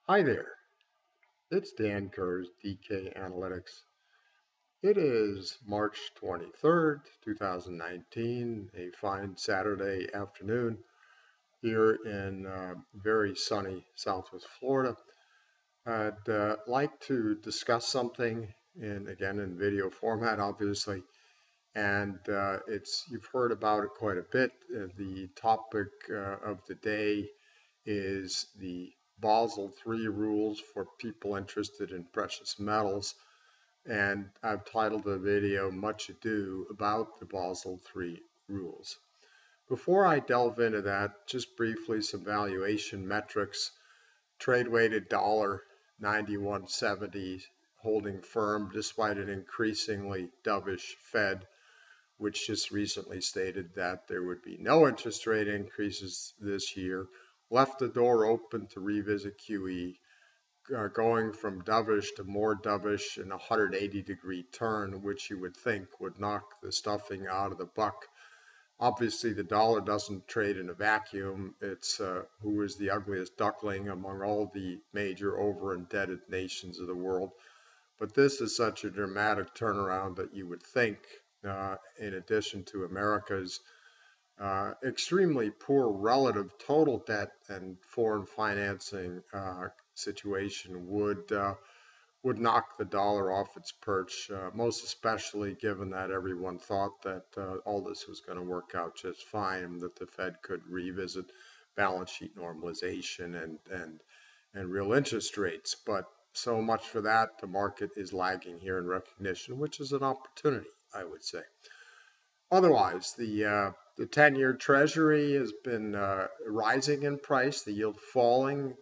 Hi there, it's Dan Kerr's DK Analytics. It is March 23rd, 2019, a fine Saturday afternoon here in very sunny Southwest Florida. I'd like to discuss something in video format, obviously, and you've heard about it quite a bit. The topic of the day is the Basel III rules for people interested in precious metals, and I've titled the video Much Ado About the Basel III rules. Before I delve into that, just briefly some valuation metrics. Trade weighted dollar 91.70 holding firm despite an increasingly dovish Fed, which just recently stated that there would be no interest rate increases this year, left the door open to revisit QE, going from dovish to more dovish in a 180-degree turn, which you would think would knock the stuffing out of the buck. Obviously, the dollar doesn't trade in a vacuum. It's who is the ugliest duckling among all the major over-indebted nations of the world. But this is such a dramatic turnaround that you would think, in addition to America's extremely poor relative total debt and foreign financing situation, would knock the dollar off its perch, most especially given that everyone thought that all this was going to work out just fine, and that the Fed could revisit balance sheet normalization and real interest rates. But so much for that. The market is lagging here in recognition, which is an opportunity, I would say. Otherwise, the 10-year Treasury has been rising in price, the yield falling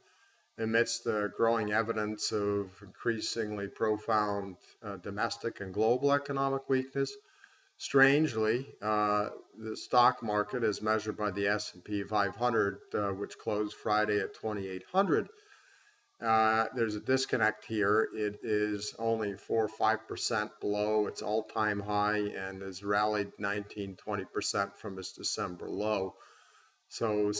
amidst the growing evidence of increasingly profound domestic and global economic weakness. Strangely, the stock market, as measured by the S&P 500, which closed Friday at 2,800, there's a disconnect here. It is only 4 or 5% below its all-time high and has rallied 19-20% from its December low. So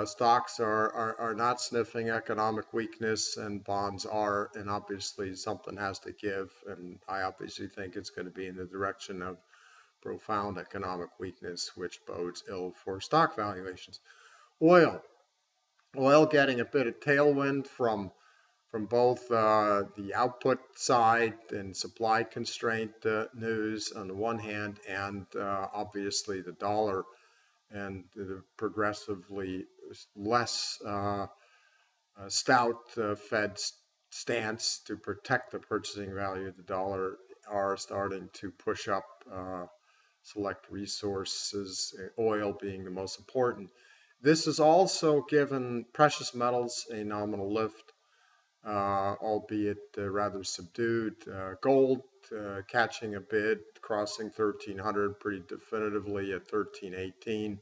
stocks are not sniffing economic weakness, and bonds are, and obviously something has to give, and I obviously think it's going to be in the direction of profound economic weakness, which bodes ill for stock valuations. Oil getting a bit of tailwind from both the output side and supply constraint news on the one hand, and obviously the dollar and the progressively less stout Fed stance to protect the purchasing value of the dollar are starting to push up select resources, oil being the most important. This has also given precious metals a nominal lift, albeit rather subdued. Gold catching a bid, crossing 1,300 pretty definitively at 1,318.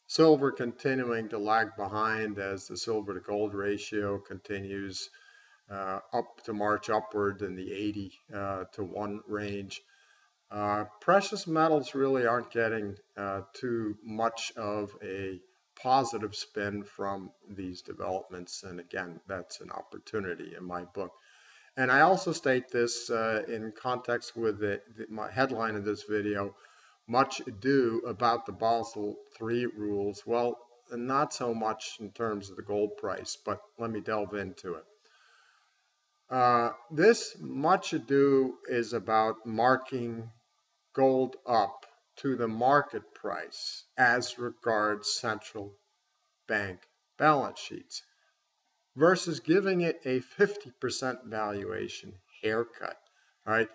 Silver continuing to lag behind as the silver to gold ratio continues up to march upward in the 80 to 1 range. Precious metals really aren't getting too much of a positive spin from these developments, and again, that's an opportunity in my book. And I also state this in context with my headline of this video, Much Ado About the Basel III Rules. Well, not so much in terms of the gold price, but let me delve into it. This much ado is about marking gold up to the market price as regards central bank balance sheets versus giving it a 50% valuation haircut, right,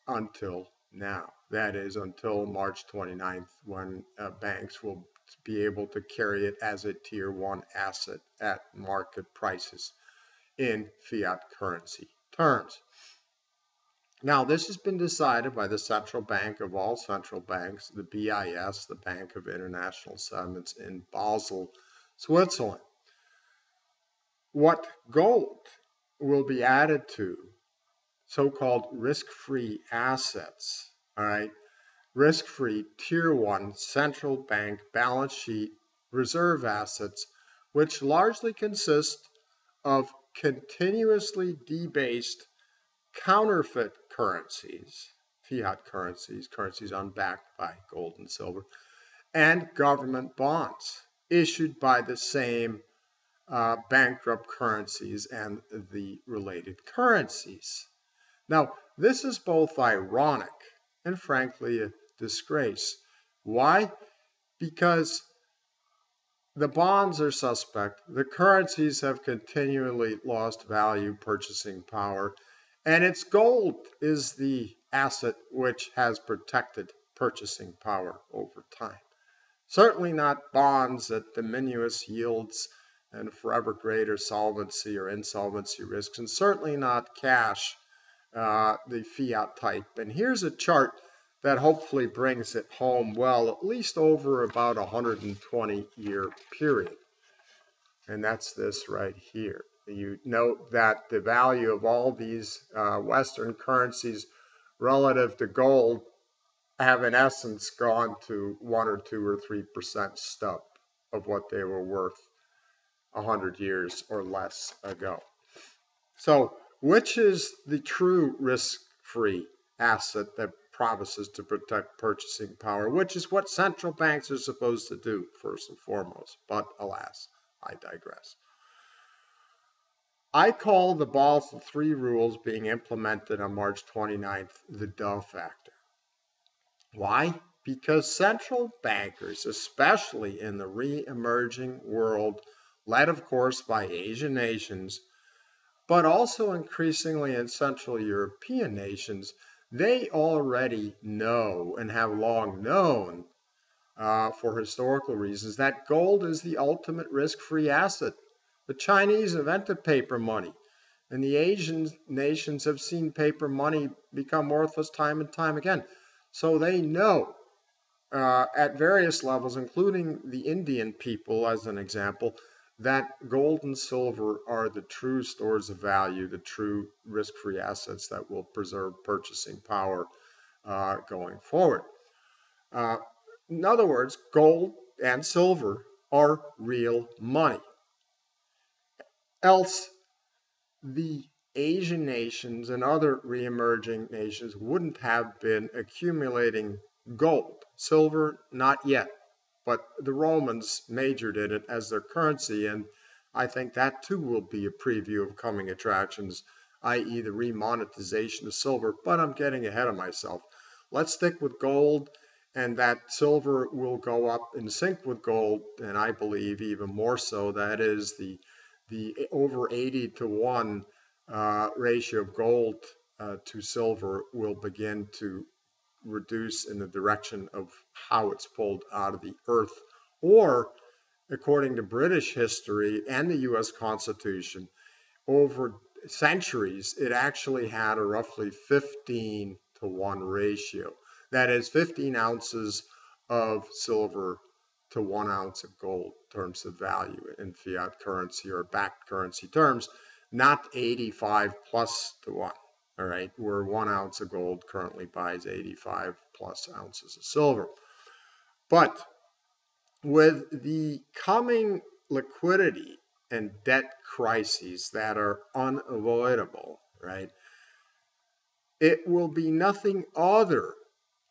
until now. That is until March 29th, when banks will be able to carry it as a tier 1 asset at market prices in fiat currency terms. Now, this has been decided by the central bank of all central banks, the BIS, the Bank of International Settlements in Basel, Switzerland. What gold will be added to so-called risk-free assets, all right? Risk-free tier 1 central bank balance sheet reserve assets, which largely consist of continuously debased counterfeit currencies, fiat currencies, currencies unbacked by gold and silver, and government bonds issued by the same bankrupt currencies and the related currencies. Now, this is both ironic and frankly a disgrace. Why? Because the bonds are suspect, the currencies have continually lost value, purchasing power, and it's gold is the asset which has protected purchasing power over time. Certainly not bonds at diminutive yields and forever greater solvency or insolvency risks, and certainly not cash, the fiat type. And here's a chart that hopefully brings it home well, at least over about a 120-year period. And that's this right here. You note that the value of all these Western currencies relative to gold have in essence gone to 1 or 2 or 3% stub of what they were worth 100 years or less ago. So which is the true risk-free asset that promises to protect purchasing power, which is what central banks are supposed to do first and foremost. But alas, I digress. I call the Basel III rules being implemented on March 29th the duh factor. Why? Because central bankers, especially in the re-emerging world, led of course by Asian nations, but also increasingly in Central European nations, they already know and have long known for historical reasons that gold is the ultimate risk-free asset. The Chinese invented paper money, and the Asian nations have seen paper money become worthless time and time again. So they know at various levels, including the Indian people as an example, that gold and silver are the true stores of value, the true risk-free assets that will preserve purchasing power going forward. In other words, gold and silver are real money. Else, the Asian nations and other re-emerging nations wouldn't have been accumulating gold. Silver, not yet. But the Romans majored in it as their currency, and I think that too will be a preview of coming attractions, i.e. the remonetization of silver, but I'm getting ahead of myself. Let's stick with gold, and that silver will go up in sync with gold, and I believe even more so. That is the over 80-to-1 ratio of gold to silver will begin to reduce in the direction of how it's pulled out of the earth. Or, according to British history and the US Constitution, over centuries, it actually had a roughly 15-to-1 ratio. That is 15 ounces of silver to 1 ounce of gold in terms of value in fiat currency or backed currency terms, not 85 plus to 1. All right, where 1 ounce of gold currently buys 85 plus ounces of silver. But with the coming liquidity and debt crises that are unavoidable, right, it will be nothing other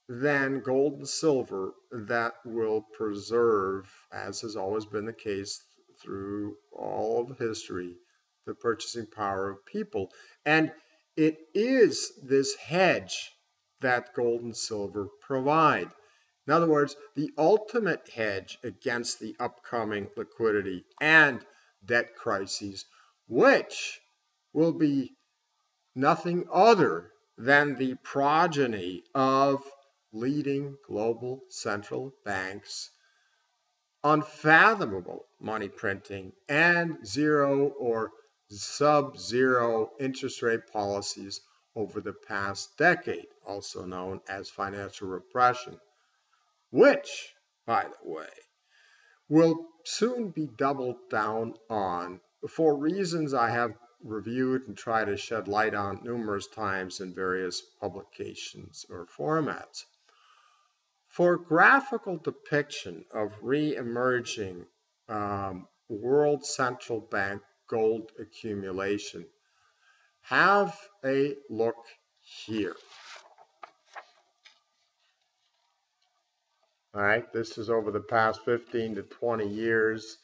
than gold and silver that will preserve, as has always been the case through all of history, the purchasing power of people. And it is this hedge that gold and silver provide. In other words, the ultimate hedge against the upcoming liquidity and debt crises, which will be nothing other than the progeny of leading global central banks' unfathomable money printing and zero or sub-zero interest rate policies over the past decade, also known as financial repression, which, by the way, will soon be doubled down on for reasons I have reviewed and tried to shed light on numerous times in various publications or formats. For graphical depiction of re-emerging world central bank gold accumulation. Have a look here. All right, this is over the past 15 to 20 years.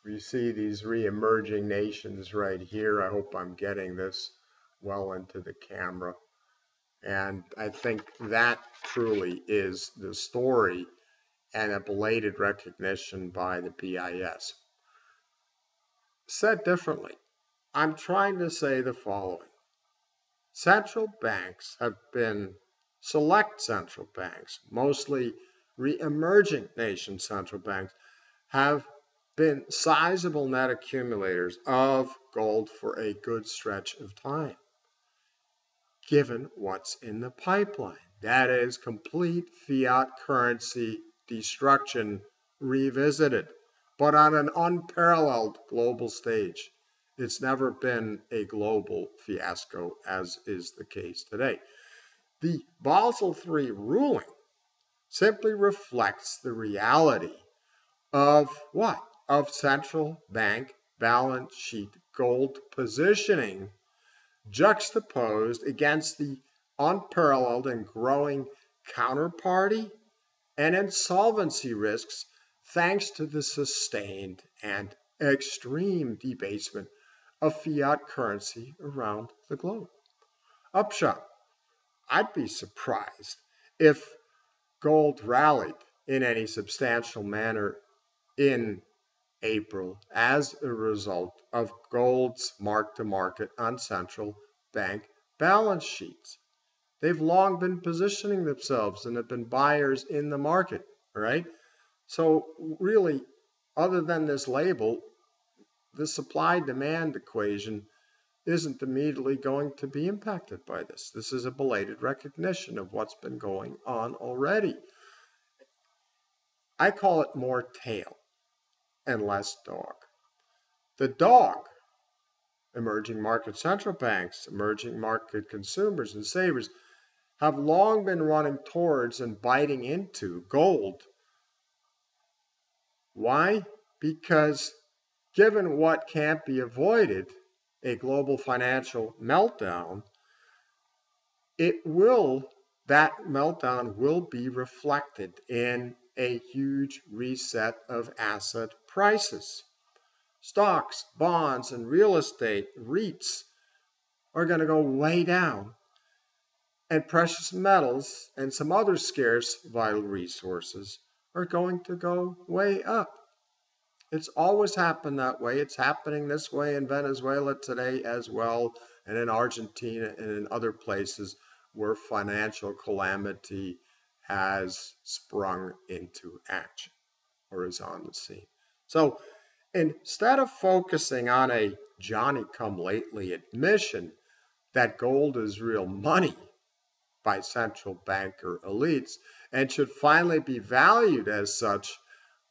We see these re-emerging nations right here. I hope I'm getting this well into the camera. And I think that truly is the story and a belated recognition by the BIS. Said differently, I'm trying to say the following. Central banks have been select central banks, mostly re-emerging nation central banks, have been sizable net accumulators of gold for a good stretch of time, given what's in the pipeline. That is complete fiat currency destruction revisited, but on an unparalleled global stage. It's never been a global fiasco, as is the case today. The Basel III ruling simply reflects the reality of what? Of central bank balance sheet gold positioning juxtaposed against the unparalleled and growing counterparty and insolvency risks thanks to the sustained and extreme debasement of fiat currency around the globe. Upshot, I'd be surprised if gold rallied in any substantial manner in April as a result of gold's mark-to-market on central bank balance sheets. They've long been positioning themselves and have been buyers in the market, right? So really, other than this label, the supply-demand equation isn't immediately going to be impacted by this. This is a belated recognition of what's been going on already. I call it more tail and less dog. The dog, emerging market central banks, emerging market consumers and savers, have long been running towards and biting into gold. Why? Because given what can't be avoided, a global financial meltdown, that meltdown will be reflected in a huge reset of asset prices. Stocks, bonds, and real estate, REITs, are going to go way down. And precious metals and some other scarce vital resources are going to go way up. It's always happened that way. It's happening this way in Venezuela today as well, and in Argentina and in other places where financial calamity has sprung into action or is on the scene. So instead of focusing on a Johnny-come-lately admission that gold is real money by central banker elites and should finally be valued as such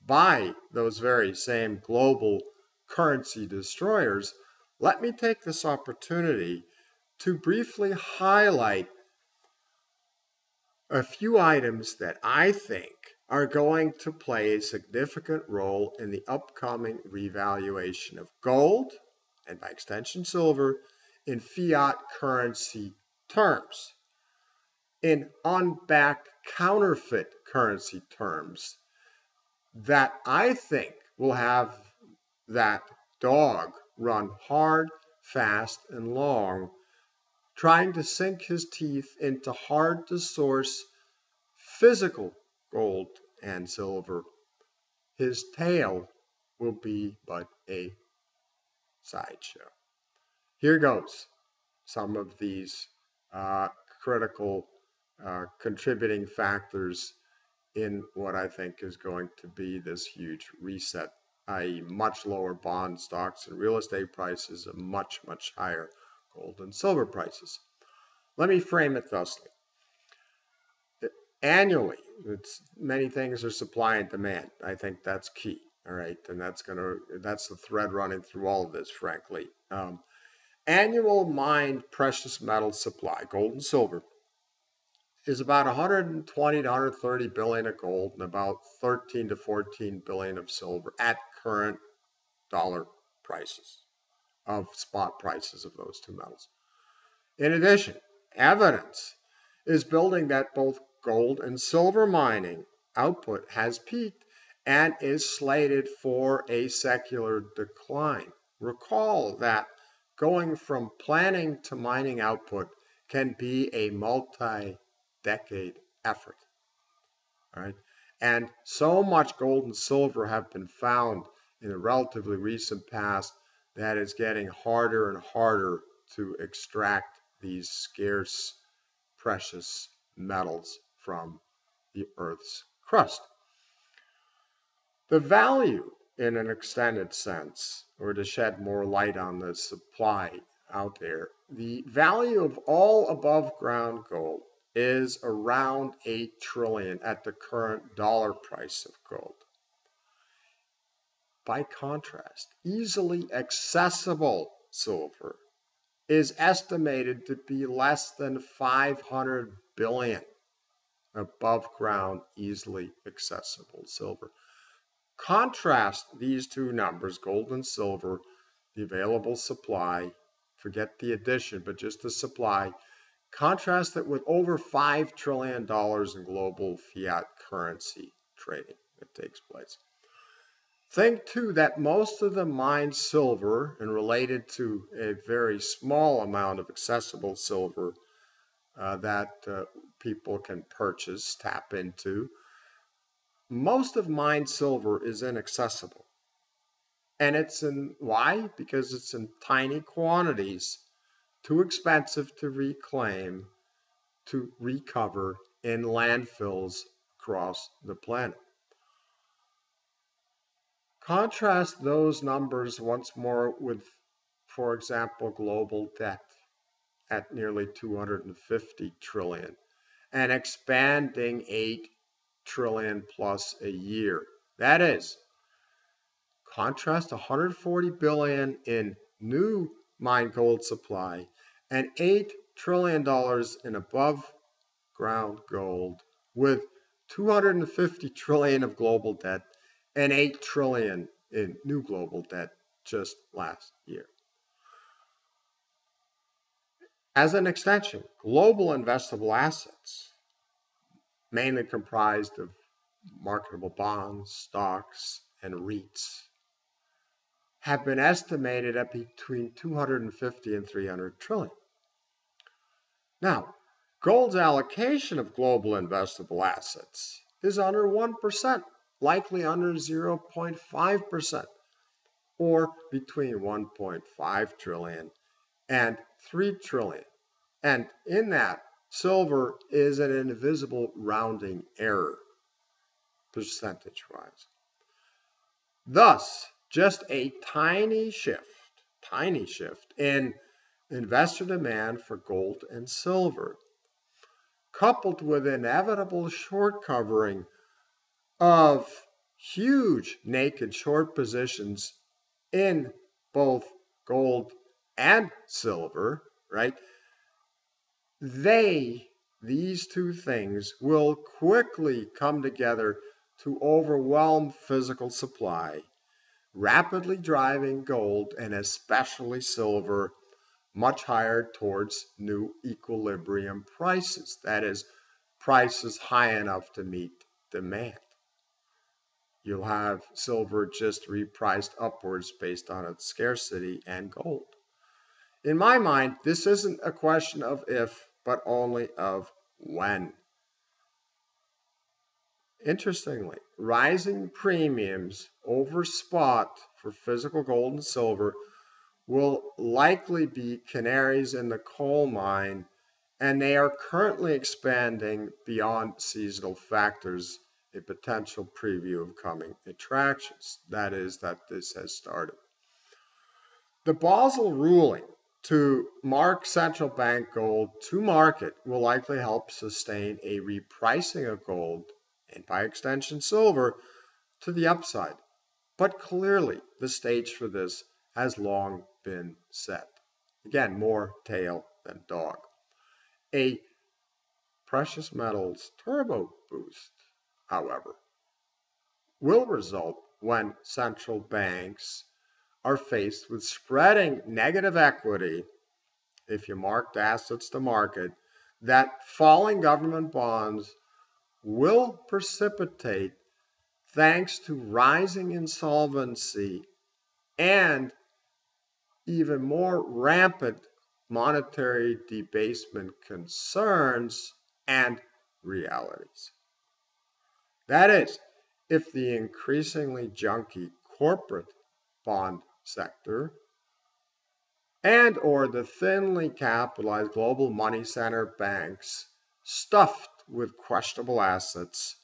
by those very same global currency destroyers, let me take this opportunity to briefly highlight a few items that I think are going to play a significant role in the upcoming revaluation of gold, and by extension silver, in fiat currency terms. In unbacked counterfeit currency terms, that I think will have that dog run hard, fast, and long, trying to sink his teeth into hard-to-source physical gold and silver. His tail will be but a sideshow. Here goes some of these critical contributing factors in what I think is going to be this huge reset, i.e. much lower bond stocks and real estate prices and much, much higher gold and silver prices. Let me frame it thusly. Annually, many things are supply and demand. I think that's key. All right, and that's the thread running through all of this, frankly. Annual mined precious metal supply, gold and silver, is about 120 to 130 billion of gold and about 13 to 14 billion of silver at current dollar prices. of spot prices of those two metals. In addition, evidence is building that both gold and silver mining output has peaked and is slated for a secular decline. Recall that going from planning to mining output can be a multi-decade effort. All right? And so much gold and silver have been found in the relatively recent past that it's getting harder and harder to extract these scarce, precious metals from the Earth's crust. The value, in an extended sense, or to shed more light on the supply out there, the value of all above ground gold is around 8 trillion at the current dollar price of gold. By contrast, easily accessible silver is estimated to be less than 500 billion above ground, easily accessible silver. Contrast these two numbers, gold and silver, the available supply, forget the addition, but just the supply. Contrast it with over $5 trillion in global fiat currency trading that takes place. Think too that most of the mined silver, and related to a very small amount of accessible silver that people can purchase, tap into, most of mined silver is inaccessible. And it's in, why? Because it's in tiny quantities, too expensive to reclaim, to recover in landfills across the planet. Contrast those numbers once more with, for example, global debt at nearly 250 trillion and expanding 8 trillion plus a year. That is, contrast 140 billion in new mined gold supply and $8 trillion in above ground gold with 250 trillion of global debt and 8 trillion in new global debt just last year. As an extension, global investable assets, mainly comprised of marketable bonds, stocks, and REITs, have been estimated at between 250 and 300 trillion. Now, gold's allocation of global investable assets is under 1%, likely under 0.5%, or between 1.5 trillion and 3 trillion. And in that, silver is an invisible rounding error, percentage-wise. Thus, just a tiny shift in investor demand for gold and silver, coupled with inevitable short covering of huge naked short positions in both gold and silver, right? These two things will quickly come together to overwhelm physical supply, rapidly driving gold and especially silver much higher towards new equilibrium prices. That is, prices high enough to meet demand. You'll have silver just repriced upwards based on its scarcity and gold. In my mind, this isn't a question of if, but only of when. Interestingly, rising premiums over spot for physical gold and silver will likely be canaries in the coal mine, and they are currently expanding beyond seasonal factors, a potential preview of coming attractions. That is, that this has started. The Basel ruling to mark central bank gold to market will likely help sustain a repricing of gold, and by extension silver, to the upside. But clearly, the stage for this has long been set. Again, more tail than dog. A precious metals turbo boost, however, will result when central banks are faced with spreading negative equity, if you marked assets to market, that falling government bonds will precipitate thanks to rising insolvency and even more rampant monetary debasement concerns and realities. That is, if the increasingly junky corporate bond sector and or the thinly capitalized global money center banks stuffed with questionable assets,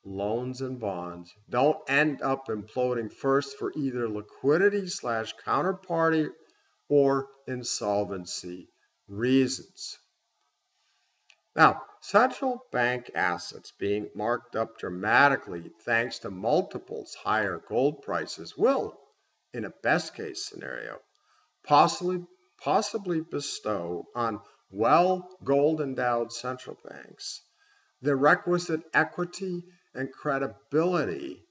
loans and bonds don't end up imploding first for either liquidity slash counterparty or insolvency reasons. Now, central bank assets being marked up dramatically thanks to multiples higher gold prices will, in a best case scenario, possibly bestow on well gold endowed central banks the requisite equity and credibility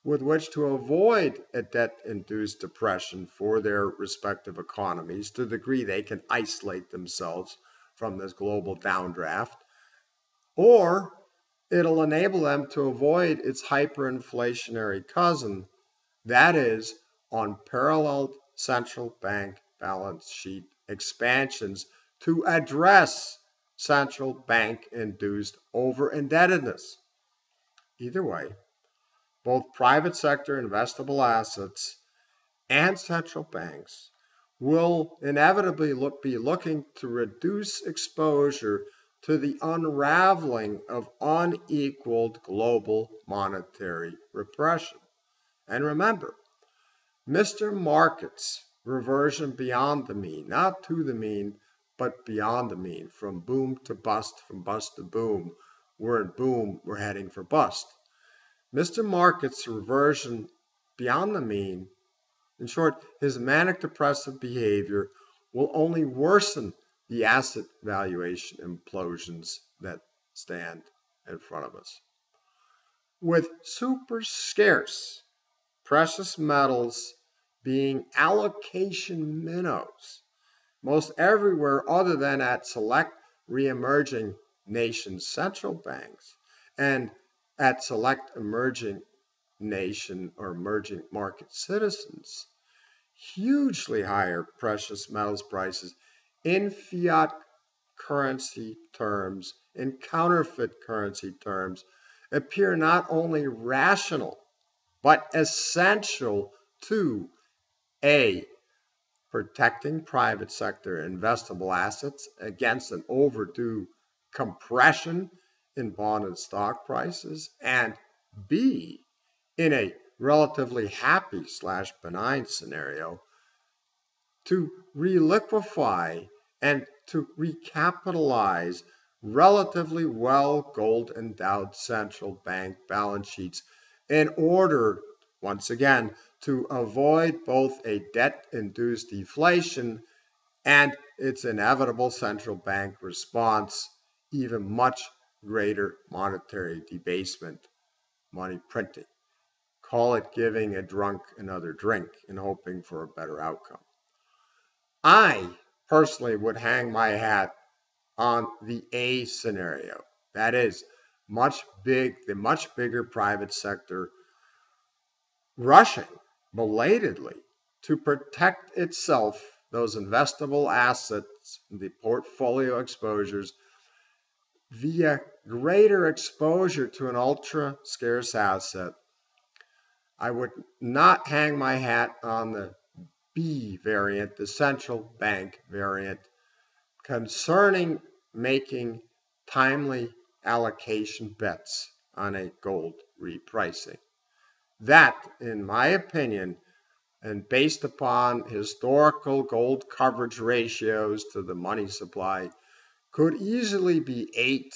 with which to avoid a debt-induced depression for their respective economies to the degree they can isolate themselves from this global downdraft, or it'll enable them to avoid its hyperinflationary cousin, that is, unparalleled central bank balance sheet expansions to address central bank-induced over-indebtedness. Either way, both private sector investable assets and central banks will inevitably be looking to reduce exposure to the unraveling of unequaled global monetary repression. And remember, Mr. Market's reversion beyond the mean, not to the mean, but beyond the mean, from boom to bust, from bust to boom. We're in boom, we're heading for bust. Mr. Market's reversion beyond the mean, in short, his manic depressive behavior, will only worsen the asset valuation implosions that stand in front of us. With super scarce precious metals being allocation minnows most everywhere other than at select re-emerging nations' central banks and at select emerging nation or emerging market citizens, hugely higher precious metals prices in fiat currency terms, in counterfeit currency terms, appear not only rational, but essential to A, protecting private sector investable assets against an overdue compression in bond and stock prices, and B, in a relatively happy slash benign scenario, to reliquefy and to recapitalize relatively well gold endowed central bank balance sheets in order, once again, to avoid both a debt-induced deflation and its inevitable central bank response, even much greater monetary debasement, money printing. Call it giving a drunk another drink and hoping for a better outcome. I personally would hang my hat on the A scenario. That is, the much bigger private sector rushing belatedly to protect itself, those investable assets, the portfolio exposures, via greater exposure to an ultra scarce asset. I would not hang my hat on the B variant, the central bank variant, concerning making timely allocation bets on a gold repricing. That, in my opinion, and based upon historical gold coverage ratios to the money supply, could easily be 8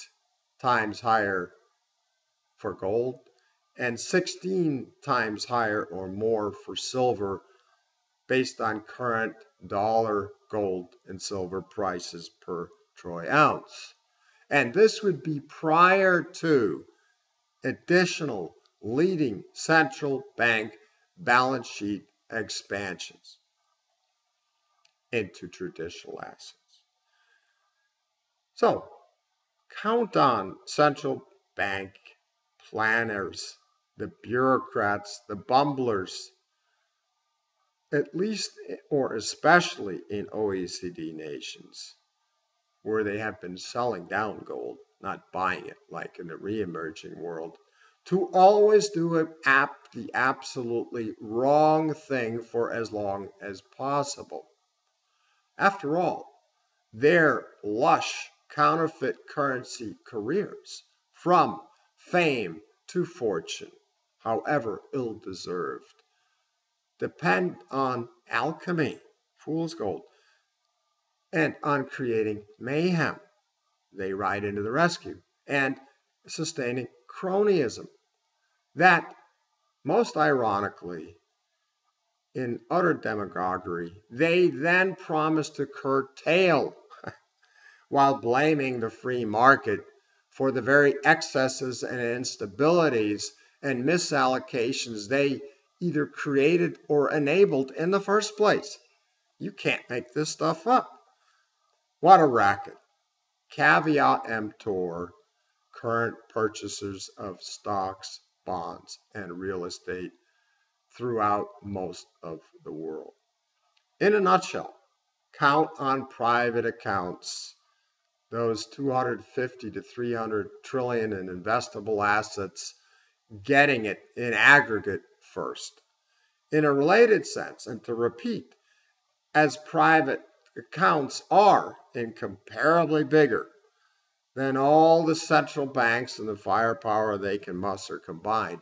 times higher for gold and 16 times higher or more for silver based on current dollar, gold, and silver prices per troy ounce. And this would be prior to additional leading central bank balance sheet expansions into traditional assets. So, count on central bank planners, the bureaucrats, the bumblers, at least or especially in OECD nations, where they have been selling down gold, not buying it like in the re-emerging world, to always do the absolutely wrong thing for as long as possible. After all, their lush counterfeit currency careers, from fame to fortune, however ill-deserved, depend on alchemy, fool's gold, and on creating mayhem. They ride into the rescue, and sustaining cronyism. That, most ironically, in utter demagoguery, they then promise to curtail while blaming the free market for the very excesses and instabilities and misallocations they either created or enabled in the first place. You can't make this stuff up. What a racket. Caveat emptor, current purchasers of stocks, bonds, and real estate throughout most of the world. In a nutshell, count on private accounts, those 250 to 300 trillion in investable assets, getting it in aggregate first. In a related sense, and to repeat, as private accounts are incomparably bigger than all the central banks and the firepower they can muster combined,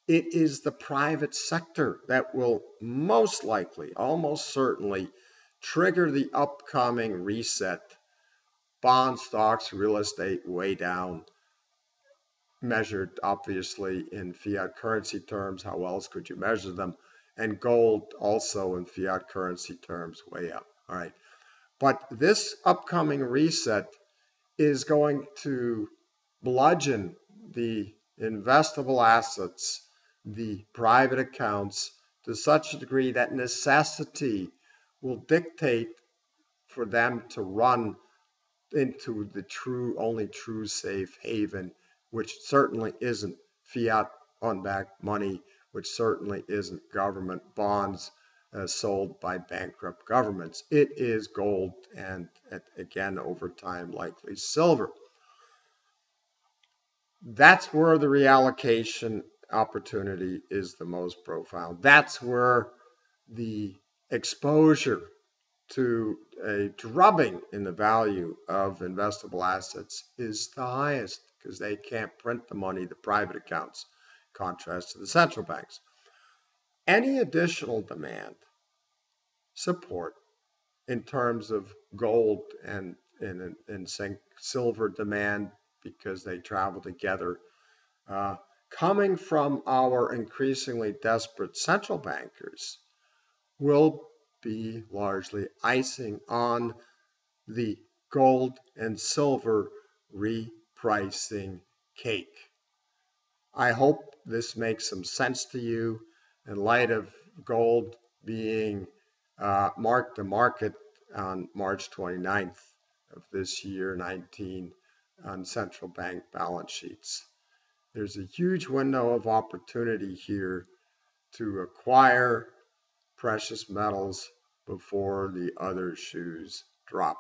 it is the private sector that will most likely, almost certainly, trigger the upcoming reset. Bond, stocks, real estate way down, measured obviously in fiat currency terms. How else could you measure them? And gold also in fiat currency terms way up. All right. But this upcoming reset is going to bludgeon the investable assets, the private accounts, to such a degree that necessity will dictate for them to run into the only true safe haven, which certainly isn't fiat unbacked money, which certainly isn't government bonds sold by bankrupt governments. It is gold and, again, over time, likely silver. That's where the reallocation opportunity is the most profound. That's where the exposure to a drubbing in the value of investable assets is the highest, because they can't print the money, the private accounts, in contrast to the central banks. Any additional demand, support in terms of gold and silver demand, because they travel together, coming from our increasingly desperate central bankers, will be largely icing on the gold and silver repricing cake. I hope this makes some sense to you in light of gold being marked to market on March 29th of this year, 19, on central bank balance sheets. There's a huge window of opportunity here to acquire precious metals before the other shoes drop.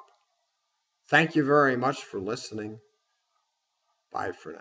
Thank you very much for listening. Bye for now.